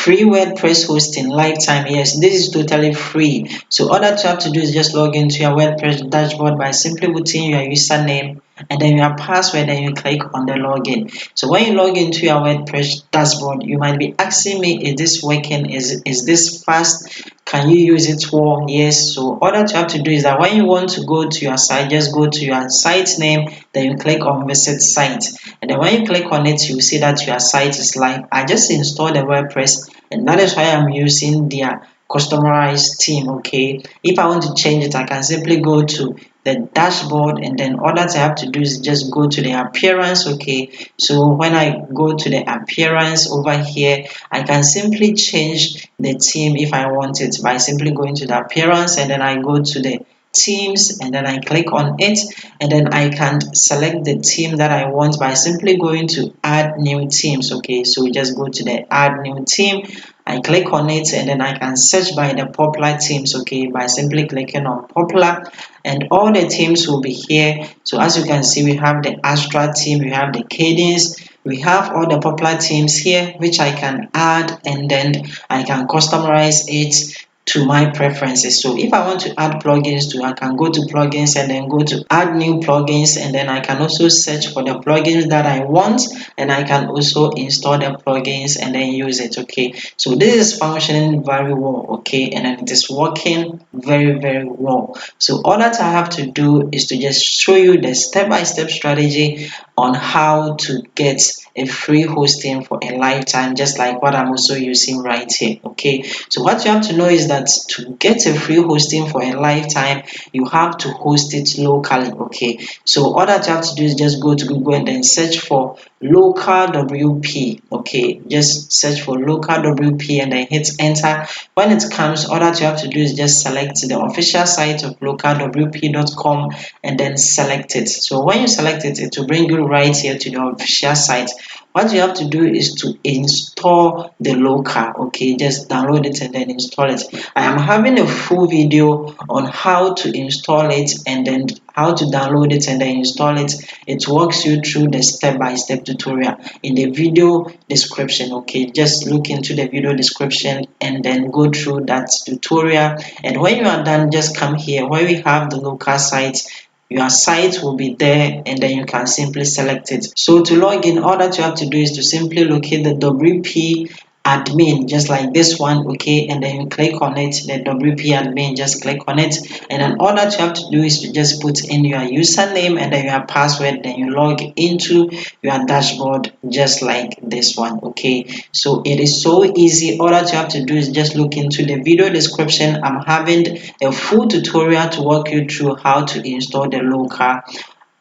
free WordPress hosting lifetime. Yes, this is totally free. So all that you have to do is just log into your WordPress dashboard by simply putting your username and then your password, and you click on the login. So when you log into your WordPress dashboard, you might be asking me, is this working? Is this fast? Can you use it well? Yes. So all that you have to do is that when you want to go to your site, just go to your site name, then you click on visit site, and then when you click on it, you see that your site is live. I just installed the WordPress, and that is why I'm using their customized theme. Okay, if I want to change it, I can simply go to the dashboard, and then all that I have to do is just go to the appearance. Okay, so when I go to the appearance over here, I can simply change the theme if I want it by simply going to the appearance, and then I go to the themes, and then I click on it, and then I can select the theme that I want by simply going to add new themes. Okay, so just go to the add new theme, I click on it, and then I can search by the popular themes. Okay, by simply clicking on popular, and all the themes will be here. So as you can see, we have the Astra theme, we have the Cadence, we have all the popular themes here, which I can add, and then I can customize it to my preferences. So if I want to add plugins to, I can go to plugins and then go to add new plugins, and then I can also search for the plugins that I want, and I can also install the plugins and then use it. Okay, so this is functioning very well. Okay, and then it is working very well. So all that I have to do is to just show you the step-by-step strategy on how to get a free hosting for a lifetime, just like what I'm also using right here. Okay, so what you have to know is that to get a free hosting for a lifetime, you have to host it locally. Okay, so all that you have to do is just go to Google and then search for local WP. Okay, just search for local WP and then hit enter. When it comes, all that you have to do is just select the official site of localwp.com and then select it. So when you select it, it will bring you right here to the official site. What you have to do is to install the local. Okay, just download it and then install it. I am having a full video on how to install it and then how to download it and then install it. It walks you through the step-by-step tutorial in the video description. Okay, just look into the video description and then go through that tutorial, and when you are done, just come here where we have the local site. Your site will be there, and then you can simply select it. So to log in, all that you have to do is to simply locate the WP admin, just like this one. Okay, and then you click on it, the WP admin, just click on it, and then all that you have to do is to just put in your username and then your password, then you log into your dashboard just like this one. Okay, so it is so easy. All that you have to do is just look into the video description. I'm having a full tutorial to walk you through how to install the local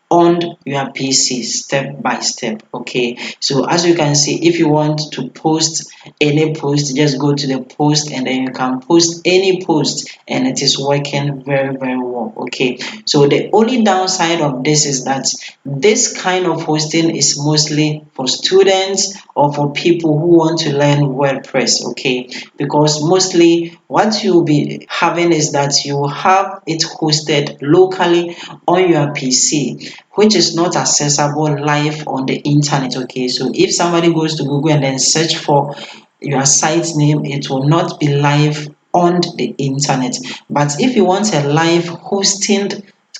on your PC step by step. Okay, so as you can see, if you want to post any post, just go to the post and then you can post any post, and it is working very well. Okay, so the only downside of this is that this kind of hosting is mostly for students or for people who want to learn WordPress. Okay, because mostly what you'll be having is that you have it hosted locally on your PC, which is not accessible live on the internet. Okay, so if somebody goes to Google and then search for your site name, it will not be live on the internet. But if you want a live hosting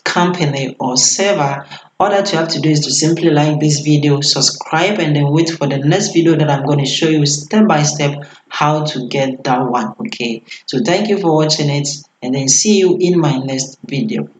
company or server, all that you have to do is to simply like this video, subscribe, and then wait for the next video that I'm going to show you step by step how to get that one. Okay, so thank you for watching it, and then see you in my next video.